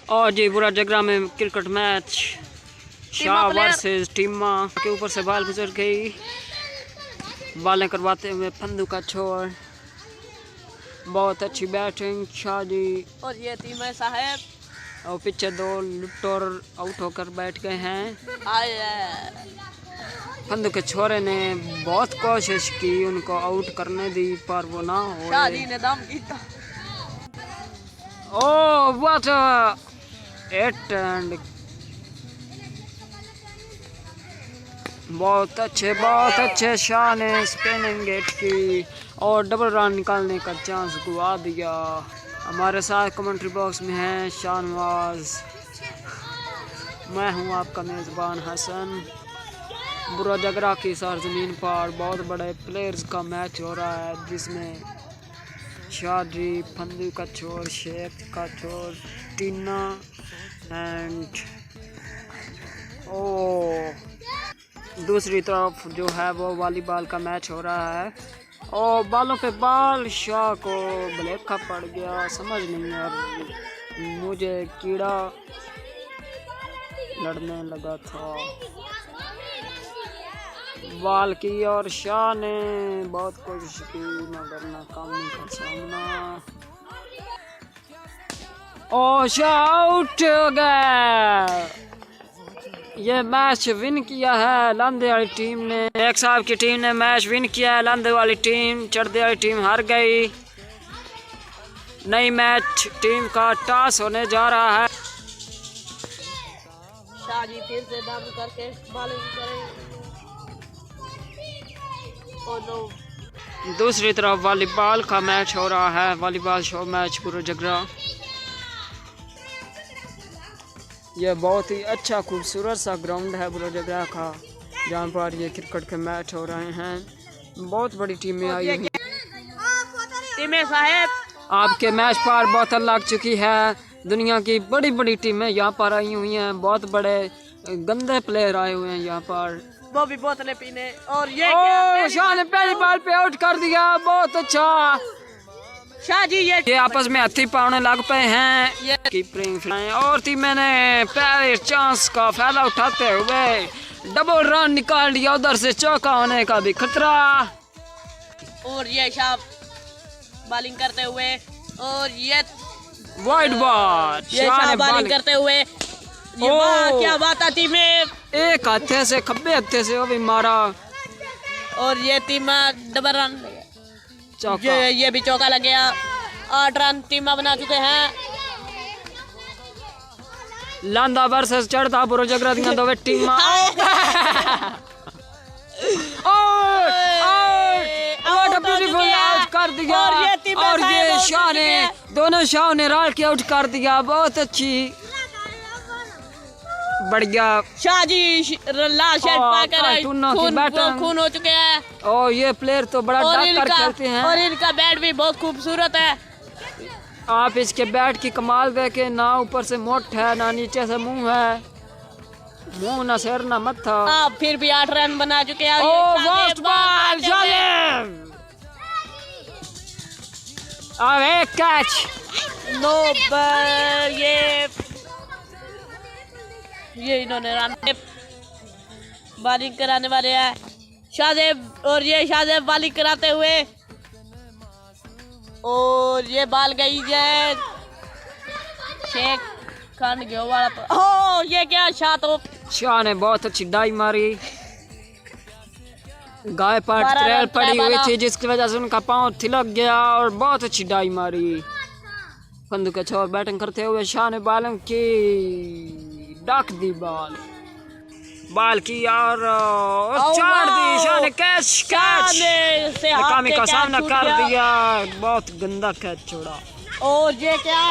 और जी बुरा जगरा में क्रिकेट मैच शाह वर्सेस टीमा के ऊपर से बाल गुजर गई। बालें करवाते हुए फंदू का छोड़, बहुत अच्छी बैटिंग शाह जी। और ये टीम है साहब, और पीछे दो लुटोर आउट होकर बैठ गए हैं। फंदू के छोरे ने बहुत कोशिश की उनको आउट करने दी, पर वो ना हो। ओह व्हाट हिट एंड बहुत अच्छे शाह ने स्पिनिंग हिट की और डबल रन निकालने का चांस गवा दिया। हमारे साथ कमेंट्री बॉक्स में है शाहनवाज, मैं हूं आपका मेज़बान हसन। बुरा जगरा की सरजमीन पर बहुत बड़े प्लेयर्स का मैच हो रहा है, जिसमें शादी, फंदू का छोर, शेख का छोर, टीना एंड दूसरी तरफ जो है वो वॉलीबॉल का मैच हो रहा है। और बालों पे बाल, शाह को भलेखा पड़ गया, समझ नहीं आ, मुझे कीड़ा लड़ने लगा था। बाल की और शाह ने बहुत कोशिश की मगर नाकामी का सामना। और शाह आउट हो गया। ये मैच विन किया है लांदे वाली टीम ने। एक साहब की टीम ने मैच विन किया है, लांदे वाली टीम, चढ़दे वाली टीम हार गई। नई मैच टीम का टॉस होने जा रहा है। शाह जी फिर से दम करके बॉलिंग करें। दूसरी तरफ वॉलीबॉल का मैच हो रहा है, वॉलीबॉल शो मैच बुरा जगरा। यह बहुत ही अच्छा खूबसूरत सा ग्राउंड है बुरा जगरा का, जहाँ पर ये क्रिकेट के मैच हो रहे हैं। बहुत बड़ी टीमें आई हुई हैं। टीमें साहब आपके मैच पर बोतल लग चुकी है। दुनिया की बड़ी बड़ी टीमें यहाँ पर आई हुई हैं, बहुत बड़े गंदे प्लेयर आए हुए हैं यहाँ पर, वो भी बोतलें पीने। और ये शाह ने पहली बॉल पे आउट कर दिया, बहुत अच्छा। शाह जी ये आपस में हथी पाने लग पे हैं। कीपिंग और टीमें ने पहले चांस का फायदा उठाते हुए डबल रन निकाल दिया, उधर से चौका होने का भी खतरा। और ये शाह बॉलिंग करते हुए, और ये वाइड बॉल, शाह ने बॉलिंग करते हुए, क्या बात आती में एक हाथे से खब्बे हाथे से वो भी मारा। और ये टीमा डबल रन, चौका, ये भी चौका लग गया। 8 रन टीमा बना चुके हैं। लांदा वर्सेस चढ़दा बुरा जगरा दियां दोवे टीमां आउट कर दिया। और ये शाह ने, दोनों शाह ने राल के आउट कर दिया, बहुत अच्छी, बढ़िया। शाह जी लाल शर्ट पाकर खून हो चुके हैं। और ये प्लेयर तो बड़ा डर कर खेलते हैं। और इनका बैट भी बहुत खूबसूरत है। आप इसके बैट की कमाल देखे, ना ऊपर से मोट है ना नीचे से मुंह है, मुंह ना सिर ना मत्था। आप फिर भी 8 रन बना चुके हैं। अब एक कैच, नो बॉल, ये इन्होंने रन बॉलिंग कराने वाले हैं शाहजेब। और ये शाहजेब बॉलिंग कराते हुए, और ये बॉल गई है शेख खान के वाला तो, ये क्या शाह, तो शाह ने बहुत अच्छी डाई मारी। गाय पर ट्रेल पड़ी हुई थी, जिसकी वजह से उनका पांव थिलक गया और बहुत अच्छी डाई मारी। फंदू के छोर बैटिंग करते हुए शाह ने बॉलिंग की, डाक दी बाल की और चार दी शाह ने, कैच नाकामी का सामना कर दिया, बहुत गंदा कैच छोड़ा। और ये क्या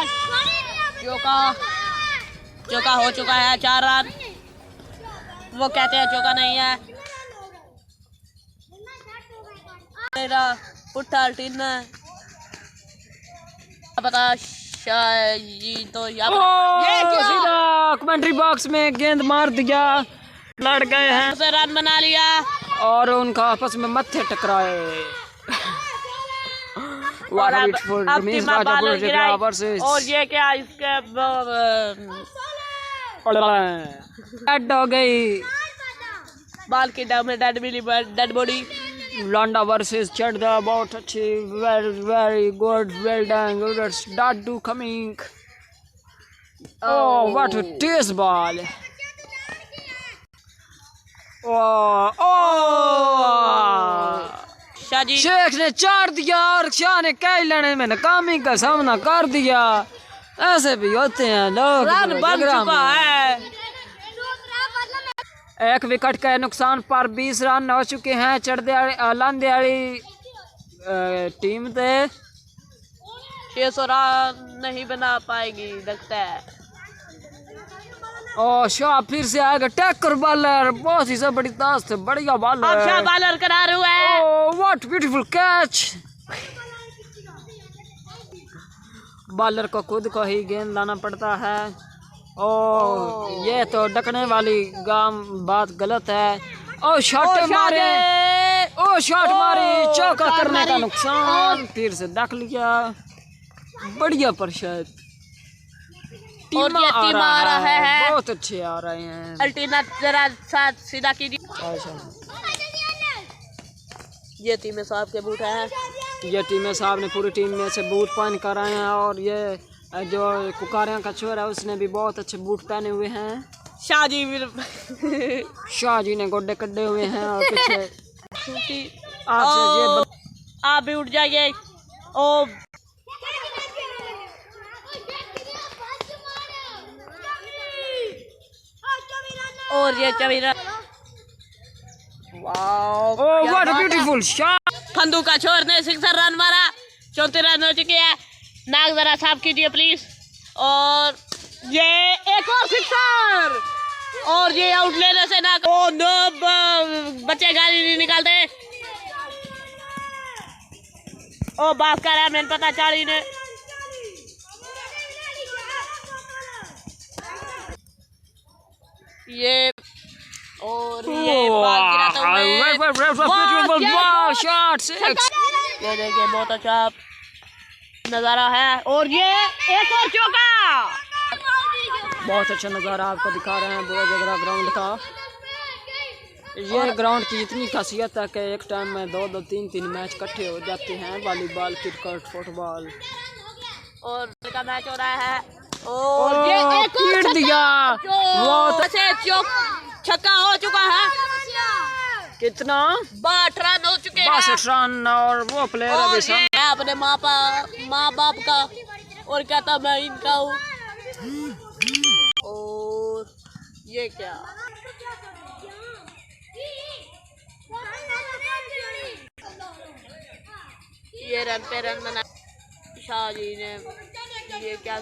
चौका हो चुका है, 4 रन। वो कहते हैं चौका नहीं है, मेरा पुट्ठा टीन है पता। जी तो सीधा कमेंट्री बॉक्स में गेंद मार दिया, लड़ गए हैं, उसे रन बना लिया और उनका आपस में मत्थे टकराए। What a अब beautiful Ramesh टीमा Raja बालर Purajagra गिराई versus और ये क्या इसके डेड हो गई। बाल की डैम में dead body Landa versus Chadda, बहुत अच्छी, very good, well done. That's Daddu coming. Oh, what a tease ball. Oh, Shaji Sheikh ने चार दिया और शाह ने कई लेने में नाकामी का सामना कर दिया। ऐसे भी होते हैं लोग। रन बन चुका है। एक विकेट के नुकसान पर 20 रन हो चुके हैं लांदे वाली टीम थे। 600 रन नहीं बना पाएगी लगता है। और शाह फिर से आएगा, टैकर बॉलर, बहुत ही जबरदस्त बढ़िया अब बॉलर। शाह बॉलर करार हुआ है। Oh what beautiful catch. Bowler को खुद को ही गेंद लाना पड़ता है। ओह ये तो डकने वाली बात गलत है। ओ शॉट मारे, ओ शॉट मारी, चौका करने का नुकसान, फिर से दख लिया। बढ़िया प्रशत और ये टीमा आ रहा है। बहुत अच्छे आ रहे हैं। अल्टीना जरा साथ सीधा कीजिए। ये टीम साहब के बूट हैं। ये टीम साहब ने पूरी टीम में से बूट पहन कर आए हैं और ये जो कुकारियां का छोरा है उसने भी बहुत अच्छे बूट पहने हुए हैं। शाहजी शाह जी ने गोड्डे कड्डे हुए हैं और पीछे आप भी उठ जाइए। ओ और ये चवीरा व्हाट अ ब्यूटीफुल शॉट। फंदू का छोर ने 6 रन मारा। 34 रन हो चुके हैं। नाक जरा साफ कीजिए प्लीज। और ये एक और सिक्सर और ये आउट लेने से ना ओ नो बच्चे गाली नहीं निकालते। ओ बात कर रहा है मैंने पता चाली ने। ये और ये बाल गिराते हुए ये देखिए बहुत अच्छा नजारा है। और ये एक और चौका। बहुत अच्छा नज़ारा आपको दिखा रहे हैं बुराजगरा ग्राउंड का। ये ग्राउंड की इतनी खासियत है कि एक टाइम में 2-2 3-3 मैच इकट्ठे हो जाते हैं। वॉलीबॉल, क्रिकेट, फुटबॉल और का मैच हो रहा है। और ये एक और पीट दिया। बहुत अच्छे छक्का हो चुका है। कितना 62 रन हो चुके हैं। 62 रन और वो प्लेयर और अभी ये अपने माँ बाप का और कहता मैं इनका हूँ। और ये क्या ये रन पे रन बना शाह जी ने। ये क्या